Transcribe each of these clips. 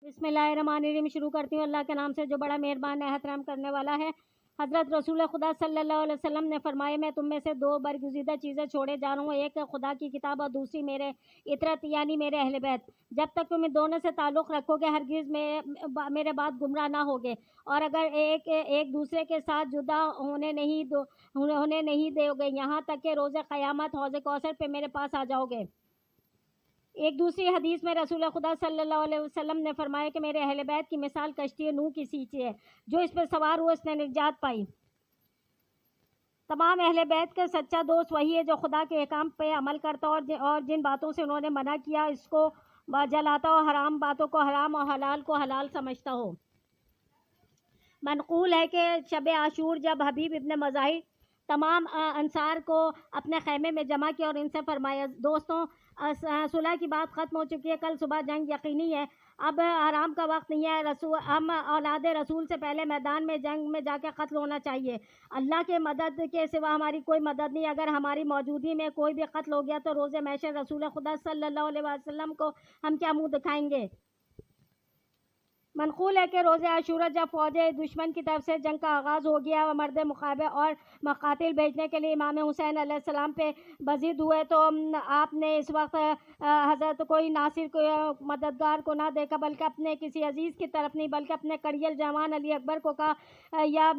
بسم اللہ الرحمن الرحیم. شروع کرتی ہوں اللہ کے نام سے جو بڑا مہربان نہایت رحم کرنے والا ہے. حضرت رسول خدا صلی اللہ علیہ وسلم نے فرمایا میں تم میں سے دو برگزیدہ چیزیں چھوڑے جا رہا ہوں, ایک خدا کی کتاب اور دوسری میرے اطرت یعنی میرے اہل بیت. جب تک تم ان دونوں سے تعلق رکھو گے ہرگز میرے بعد گمراہ نہ ہوگے, اور اگر ایک دوسرے کے ساتھ جدا ہونے نہیں دو گے یہاں تک کہ روز قیامت حوض کوثر پہ میرے پاس آ جاؤ گے. ایک دوسری حدیث میں رسول خدا صلی اللہ علیہ وسلم نے فرمایا کہ میرے اہل بیت کی مثال کشتی نوح کی سیچی ہے, جو اس پر سوار ہوا اس نے نجات پائی. تمام اہل بیت کا سچا دوست وہی ہے جو خدا کے احکام پہ عمل کرتا اور جن باتوں سے انہوں نے منع کیا اس کو جلاتا ہو, حرام باتوں کو حرام اور حلال کو حلال سمجھتا ہو. منقول ہے کہ شب عاشور جب حبیب ابن مظاہر تمام انصار کو اپنے خیمے میں جمع کیا اور ان سے فرمایا, دوستوں صلح کی بات ختم ہو چکی ہے, کل صبح جنگ یقینی ہے, اب آرام کا وقت نہیں ہے. ہم اولاد رسول سے پہلے میدان میں جنگ میں جا کے قتل ہونا چاہیے. اللہ کے مدد کے سوا ہماری کوئی مدد نہیں. اگر ہماری موجودگی میں کوئی بھی قتل ہو گیا تو روز محشر رسول خدا صلی اللہ علیہ وسلم کو ہم کیا منہ دکھائیں گے. منقول ہے کہ روز عاشورہ جب فوج دشمن کی طرف سے جنگ کا آغاز ہو گیا اور مرد مقابلے اور مقاتل بھیجنے کے لیے امام حسین علیہ السلام پہ بزید ہوئے تو آپ نے اس وقت حضرت کوئی ناصر کو مددگار کو نہ دیکھا بلکہ اپنے کسی عزیز کی طرف نہیں بلکہ اپنے کڑیل جوان علی اکبر کو کہا, یا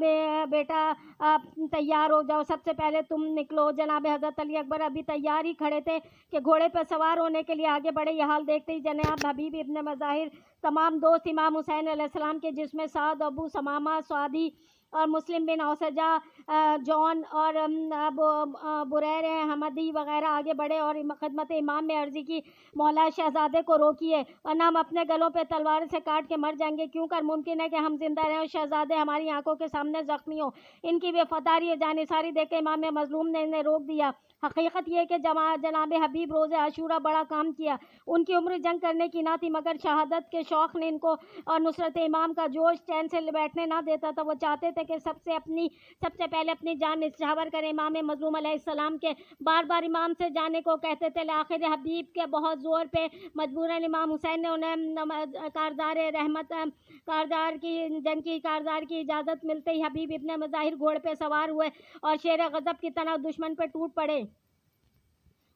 بیٹا تیار ہو جاؤ, سب سے پہلے تم نکلو. جناب حضرت علی اکبر ابھی تیار ہی کھڑے تھے کہ گھوڑے پر سوار ہونے کے لیے آگے بڑھے. یہ حال دیکھتے ہی جناب حبیب ابن مظاہر تمام دوست امام حسین علیہ السلام کے جس میں سعد, ابو ثمامہ سعدی اور مسلم بن اوسجہ, جون اور بریر حمدی وغیرہ آگے بڑھے اور خدمت امام میں عرضی کی, مولا شہزادے کو روکیے ورنہ ہم اپنے گلوں پہ تلوار سے کاٹ کے مر جائیں گے. کیوں کر ممکن ہے کہ ہم زندہ رہیں اور شہزادے ہماری آنکھوں کے سامنے زخمی ہو. ان کی وفاداری جانثاری دیکھ کے امام مظلوم نے انہیں روک دیا. حقیقت یہ کہ جناب حبیب روز عاشورہ بڑا کام کیا. ان کی عمر جنگ کرنے کی نہ تھی مگر شہادت کے شوق نے ان کو اور نصرت امام کا جوش چین سے بیٹھنے نہ دیتا تھا. وہ چاہتے تھے کہ سب سے پہلے اپنی جان نچھاور کریں. امام مظلوم علیہ السلام کے بار بار امام سے جانے کو کہتے تھے. آخر حبیب کے بہت زور پہ مجبوراً امام حسین نے انہیں کارزار کی اجازت ملتے ہی حبیب ابن مظاہر گھوڑے پہ سوار ہوئے اور شیر غضب کی طرح دشمن پہ ٹوٹ پڑے.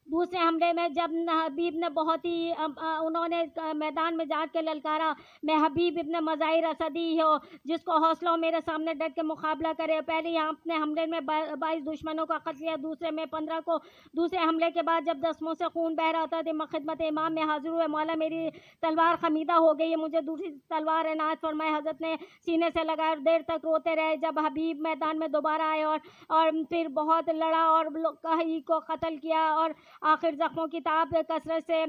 دوسرے حملے میں جب حبیب نے انہوں نے میدان میں جا کے للکارا, میں حبیب ابن مظاہر اسدی ہو جس کو حوصلہ ہو میرے سامنے ڈٹ کے مقابلہ کرے. پہلے یہاں اپنے حملے میں 22 دشمنوں کا قتل کیا, دوسرے میں 15 کو. دوسرے حملے کے بعد جب دسموں سے خون بہ رہا تھا خدمت امام میں حاضر ہوئے, مولا میری تلوار خمیدہ ہو گئی ہے, مجھے دوسری تلوار عنایت فرمائے. حضرت نے سینے سے لگا اور دیر تک روتے رہے. جب حبیب میدان میں دوبارہ آئے اور پھر بہت لڑا اور کئی کو قتل کیا اور آخر زخموں کی تاب کثرت سے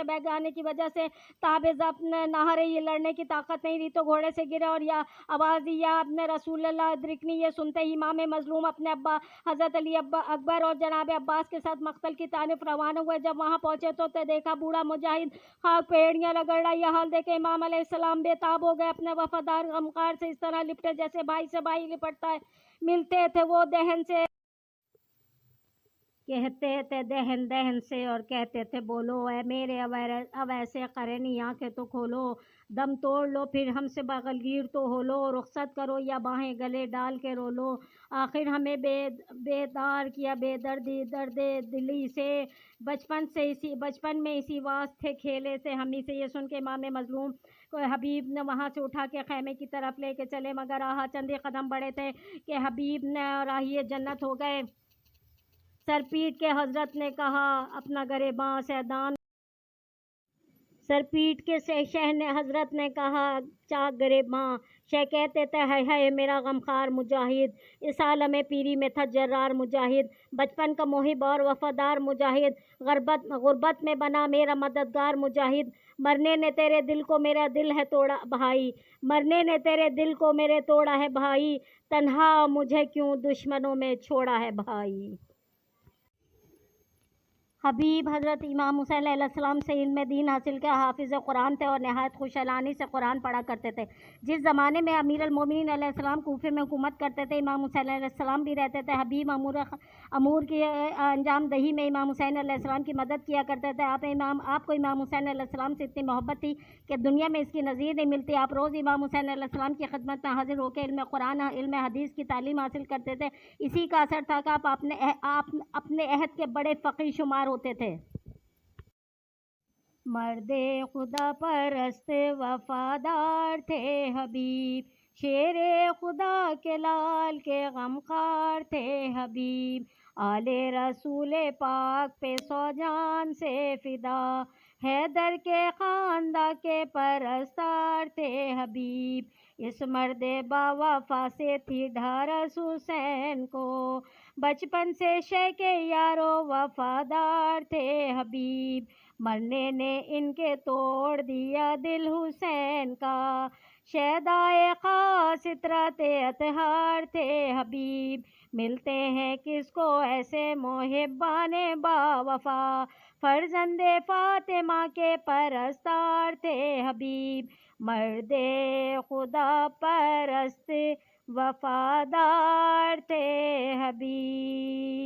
بہ جانے کی وجہ سے تاب ضبط نہ رہی, لڑنے کی طاقت نہیں رہی تو گھوڑے سے گرے اور یا آواز دی یا اپنے رسول اللہ ادرکنی. یہ سنتے ہی امام مظلوم اپنے ابا حضرت علی اکبر اور جناب عباس کے ساتھ مقتل کی طرف روانہ ہوئے. جب وہاں پہنچے تو دیکھا بوڑھا مجاہد خاک پیڑیاں رگڑ رہا. یہ حال دیکھ کے امام علیہ السلام بے تاب ہو گئے. اپنے وفادار غمخوار سے اس طرح لپٹے جیسے بھائی سے بھائی لپٹتا ہے. ملتے تھے وہ دہن سے, کہتے تھے دہن سے اور کہتے تھے بولو اے میرے اب ایسے قرنی آنکھیں تو کھولو, دم توڑ لو پھر ہم سے بغلگیر تو ہو لو, رخصت کرو یا باہیں گلے ڈال کے رو لو. آخر ہمیں بیدار کیا بے دردی درد دلی سے, بچپن میں اسی واسطے کھیلے تھے ہم ہی سے. یہ سن کے امام مظلوم کو حبیب نے وہاں سے اٹھا کے خیمے کی طرف لے کے چلے, مگر آہا چند ہی قدم بڑھے تھے کہ حبیب نے راہی جنت ہو گئے. سر پیٹ کے حضرت نے کہا اپنا گریباں سیدان, سر پیٹ کے شہ نے حضرت نے کہا چاک غریباں. شہ کہتے تھے ہے میرا غمخوار مجاہد, اس عالم پیری میں تھا جرار مجاہد, بچپن کا محب اور وفادار مجاہد, غربت میں بنا میرا مددگار مجاہد. مرنے نے تیرے دل کو میرا دل ہے توڑا بھائی, مرنے نے تیرے دل کو میرے توڑا ہے بھائی, تنہا مجھے کیوں دشمنوں میں چھوڑا ہے بھائی. حبیب حضرت امام حسین علیہ السلام سے علم دین حاصل کیا، حافظ قرآن تھے اور نہایت خوشالانی سے قرآن پڑھا کرتے تھے۔ جس زمانے میں امیر المومنین علیہ السلام کوفے میں حکومت کرتے تھے، امام حسین علیہ السلام بھی رہتے تھے۔ حبیب امور کی انجام دہی میں امام حسین علیہ السلام کی مدد کیا کرتے تھے۔ آپ کو امام حسین علیہ السلام سے اتنی محبت تھی کہ دنیا میں اس کی نظیر نہیں ملتی۔ آپ روز امام حسین علیہ السلام کی خدمت میں حاضر ہو کے علم قرآن، علم حدیث کی تعلیم حاصل کرتے تھے۔ اسی کا اثر تھا کہ آپ اپنے عہد کے بڑے فقیہ شمار ہوتے تھے۔ مرد خدا پرست وفادار تھے حبیب، شیر خدا کے لال کے غمخوار تھے حبیب، آل رسول پاک پہ سو جان سے فدا، حیدر کے خاندان کے پرستار تھے حبیب، اس مرد با وفا سے تھی ڈھارس حسین کو، بچپن سے شیخ یارو وفادار تھے حبیب، مرنے نے ان کے توڑ دیا دل حسین کا، شیدائے خاص اطراط اطہار تھے حبیب، ملتے ہیں کس کو ایسے محبان با وفا، فرزند فاطمہ کے پرستار تھے حبیب، مرد خدا پرست وفادار تھے حبیب۔